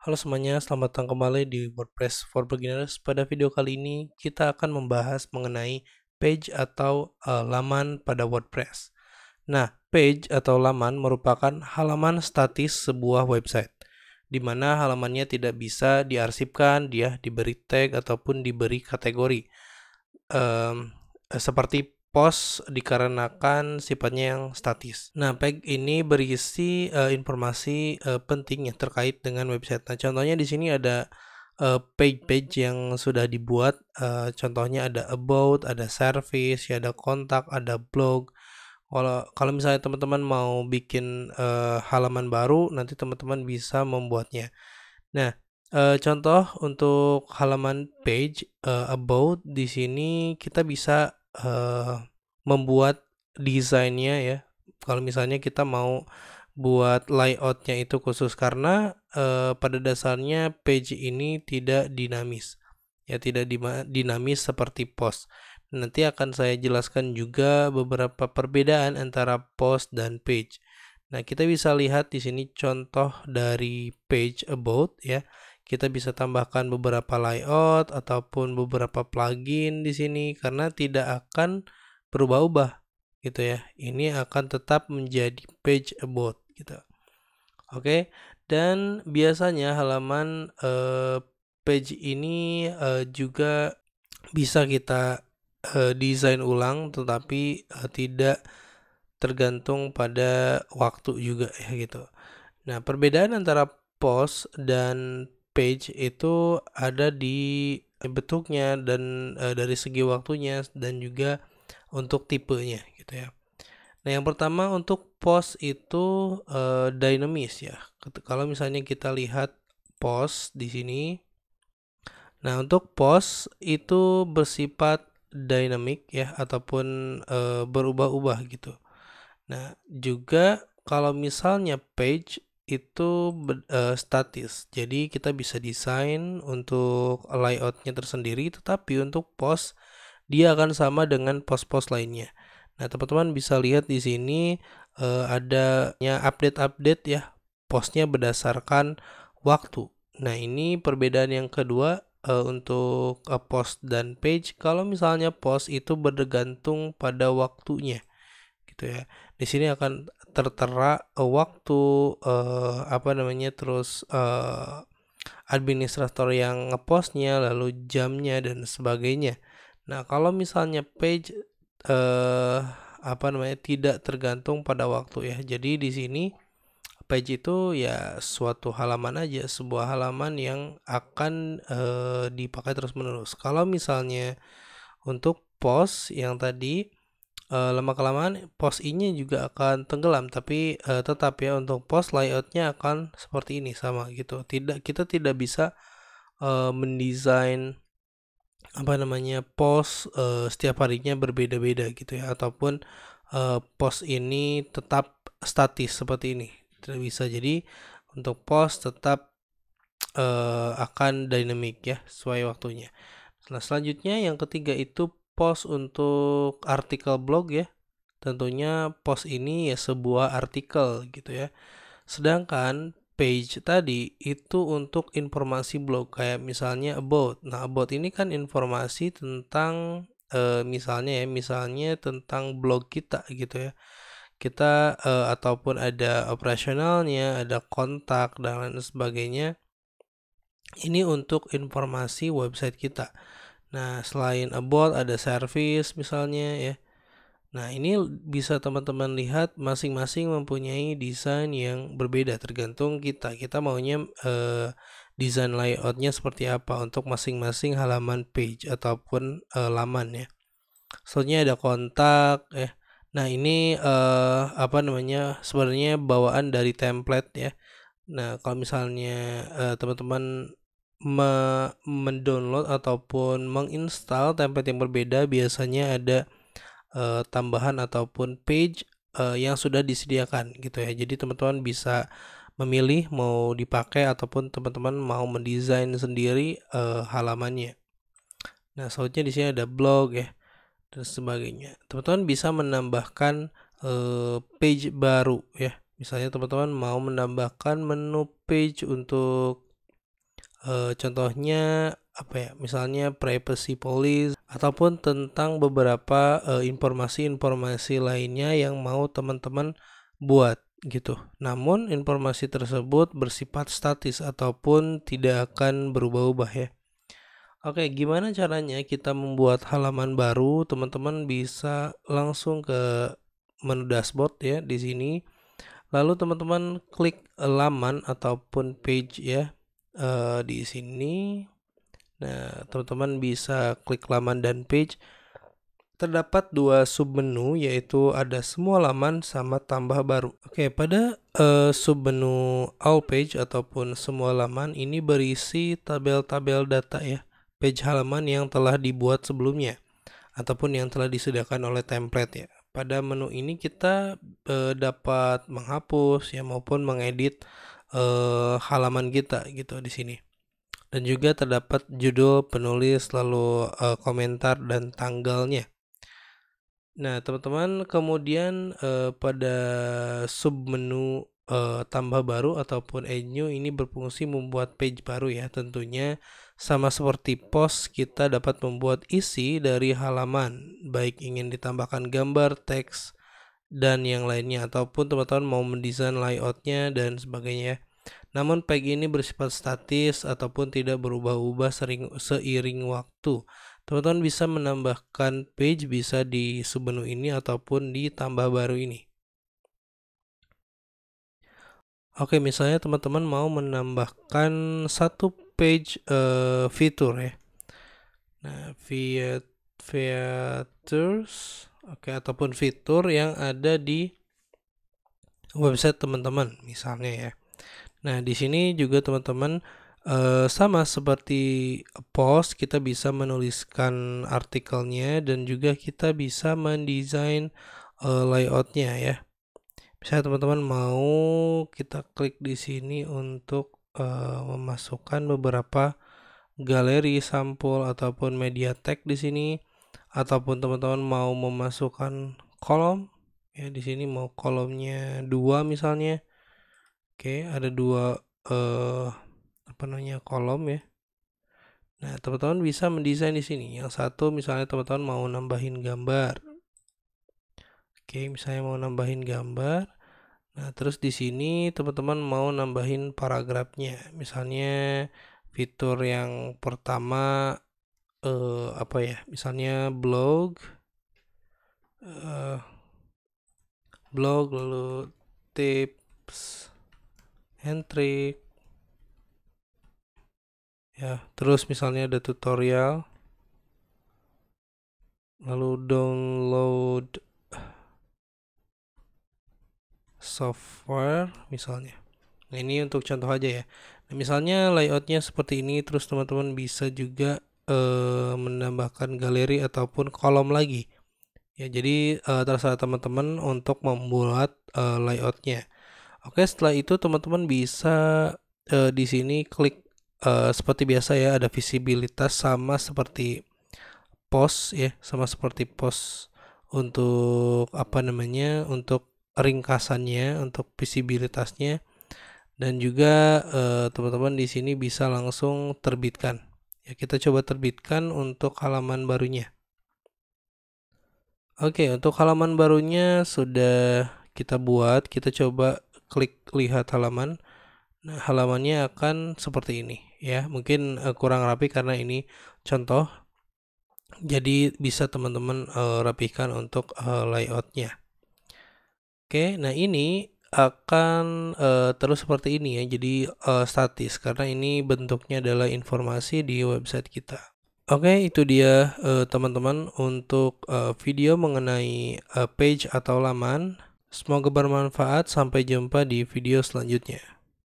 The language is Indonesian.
Halo semuanya, selamat datang kembali di WordPress for Beginners. Pada video kali ini kita akan membahas mengenai page atau laman pada WordPress. Nah, page atau laman merupakan halaman statis sebuah website, di mana halamannya tidak bisa diarsipkan, dia diberi tag ataupun diberi kategori. Seperti post dikarenakan sifatnya yang statis. Nah, page ini berisi informasi penting yang terkait dengan website. Nah, contohnya di sini ada page-page yang sudah dibuat. Contohnya ada about, ada service, ya ada kontak, ada blog. Kalau misalnya teman-teman mau bikin halaman baru, nanti teman-teman bisa membuatnya. Nah, contoh untuk halaman page about di sini kita bisa membuat desainnya ya. Kalau misalnya kita mau buat layoutnya itu khusus karena pada dasarnya page ini tidak dinamis. Ya, tidak dinamis seperti post. Nanti akan saya jelaskan juga beberapa perbedaan antara post dan page. Nah, kita bisa lihat di sini contoh dari page about ya. Kita bisa tambahkan beberapa layout ataupun beberapa plugin di sini karena tidak akan berubah-ubah gitu ya. Ini akan tetap menjadi page about gitu. Oke, dan biasanya halaman page ini juga bisa kita desain ulang tetapi tidak tergantung pada waktu juga ya gitu. Nah, perbedaan antara post dan page itu ada di bentuknya dan dari segi waktunya dan juga untuk tipenya gitu ya. Nah, yang pertama untuk post itu dinamis ya. Kalau misalnya kita lihat post di sini, nah untuk post itu bersifat dynamic ya ataupun berubah-ubah gitu. Nah, juga kalau misalnya page itu statis. Jadi kita bisa desain untuk layoutnya tersendiri, tetapi untuk post dia akan sama dengan post-post lainnya. Nah, teman-teman bisa lihat di sini adanya update-update ya, postnya berdasarkan waktu. Nah, ini perbedaan yang kedua untuk post dan page. Kalau misalnya post itu bergantung pada waktunya gitu ya. Di sini akan tertera waktu apa namanya terus administrator yang ngepostnya, lalu jamnya dan sebagainya. Nah, kalau misalnya page apa namanya tidak tergantung pada waktu ya. Jadi di sini page itu ya suatu halaman aja, sebuah halaman yang akan dipakai terus-menerus. Kalau misalnya untuk post yang tadi lama-kelamaan post ini juga akan tenggelam, tapi tetap ya untuk post layoutnya akan seperti ini sama gitu. Kita tidak bisa mendesain apa namanya post setiap harinya berbeda-beda gitu ya, ataupun post ini tetap statis seperti ini tidak bisa. Jadi untuk post tetap akan dynamic ya sesuai waktunya. Nah, selanjutnya yang ketiga itu post untuk artikel blog ya. Tentunya post ini ya sebuah artikel gitu ya. Sedangkan page tadi itu untuk informasi blog kayak misalnya about. Nah, about ini kan informasi tentang misalnya tentang blog kita gitu ya. Kita ataupun ada operasionalnya, ada kontak dan lain sebagainya. Ini untuk informasi website kita. Nah, selain about ada service misalnya ya. Nah, ini bisa teman-teman lihat masing-masing mempunyai desain yang berbeda tergantung kita. Kita maunya desain layoutnya seperti apa untuk masing-masing halaman page ataupun laman ya. Selanjutnya ada kontak ya. Nah, ini apa namanya? Sebenarnya bawaan dari template ya. Nah, kalau misalnya teman-teman mendownload ataupun menginstal template yang berbeda, biasanya ada tambahan ataupun page yang sudah disediakan gitu ya. Jadi teman-teman bisa memilih mau dipakai ataupun teman-teman mau mendesain sendiri halamannya. Nah, selanjutnya di sini ada blog ya dan sebagainya. Teman-teman bisa menambahkan page baru ya. Misalnya teman-teman mau menambahkan menu page untuk Contohnya apa ya? Misalnya privacy policy ataupun tentang beberapa informasi-informasi lainnya yang mau teman-teman buat gitu. Namun informasi tersebut bersifat statis ataupun tidak akan berubah-ubah ya. Oke, gimana caranya kita membuat halaman baru? Teman-teman bisa langsung ke menu dashboard ya di sini. Lalu teman-teman klik laman ataupun page ya di sini. Nah, teman-teman bisa klik laman dan page. Terdapat dua submenu yaitu ada semua laman sama tambah baru. Oke, pada submenu all page ataupun semua laman ini berisi tabel-tabel data ya, page halaman yang telah dibuat sebelumnya ataupun yang telah disediakan oleh template ya. Pada menu ini kita dapat menghapus ya maupun mengedit halaman kita gitu di sini. Dan juga terdapat judul, penulis, lalu komentar dan tanggalnya. Nah, teman-teman, kemudian pada submenu tambah baru ataupun add new ini berfungsi membuat page baru ya. Tentunya sama seperti post, kita dapat membuat isi dari halaman, baik ingin ditambahkan gambar, teks, dan yang lainnya, ataupun teman-teman mau mendesain layoutnya dan sebagainya. Namun page ini bersifat statis ataupun tidak berubah-ubah seiring waktu. Teman-teman bisa menambahkan page bisa di submenu ini ataupun di tambah baru ini. Oke, misalnya teman-teman mau menambahkan satu page fitur ya. Nah, features oke, ataupun fitur yang ada di website teman-teman misalnya ya. Nah, di sini juga teman-teman sama seperti post, kita bisa menuliskan artikelnya dan juga kita bisa mendesain layoutnya ya. Misalnya teman-teman mau, kita klik di sini untuk memasukkan beberapa galeri sampul ataupun media tag di sini, ataupun teman-teman mau memasukkan kolom ya, di sini mau kolomnya 2 misalnya. Oke, ada dua kolom ya. Nah, teman-teman bisa mendesain di sini. Yang satu misalnya teman-teman mau nambahin gambar. Oke, misalnya mau nambahin gambar. Nah, terus di sini teman-teman mau nambahin paragrafnya. Misalnya fitur yang pertama apa ya? Misalnya blog lalu tips and trick ya, terus misalnya ada tutorial, lalu download software misalnya. Nah, ini untuk contoh aja ya. Nah, misalnya layoutnya seperti ini, terus teman-teman bisa juga menambahkan galeri ataupun kolom lagi ya. Jadi terserah teman-teman untuk membuat layoutnya. Oke, setelah itu teman-teman bisa di sini klik seperti biasa ya, ada visibilitas sama seperti post ya, sama seperti post untuk untuk ringkasannya, untuk visibilitasnya, dan juga teman-teman di sini bisa langsung terbitkan ya. Kita coba terbitkan untuk halaman barunya. Oke, untuk halaman barunya sudah kita buat. Kita coba klik lihat halaman. Nah, halamannya akan seperti ini ya. Mungkin kurang rapi karena ini contoh. Jadi bisa teman-teman rapihkan untuk layoutnya. Oke, nah ini akan terus seperti ini ya. Jadi statis karena ini bentuknya adalah informasi di website kita. Oke, itu dia teman-teman untuk video mengenai page atau laman. Semoga bermanfaat. Sampai jumpa di video selanjutnya.